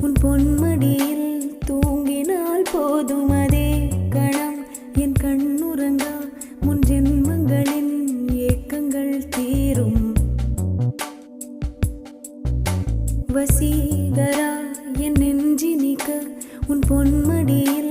உன் பொன்மடியில் தூங்கினால் போதும் அதே கணம் என் கண்ணுறங்கா முன் ஜென்மங்களின் ஏக்கங்கள் தீரும். வசீகரா என் நெஞ்சினிக்க உன் பொன்மடியில்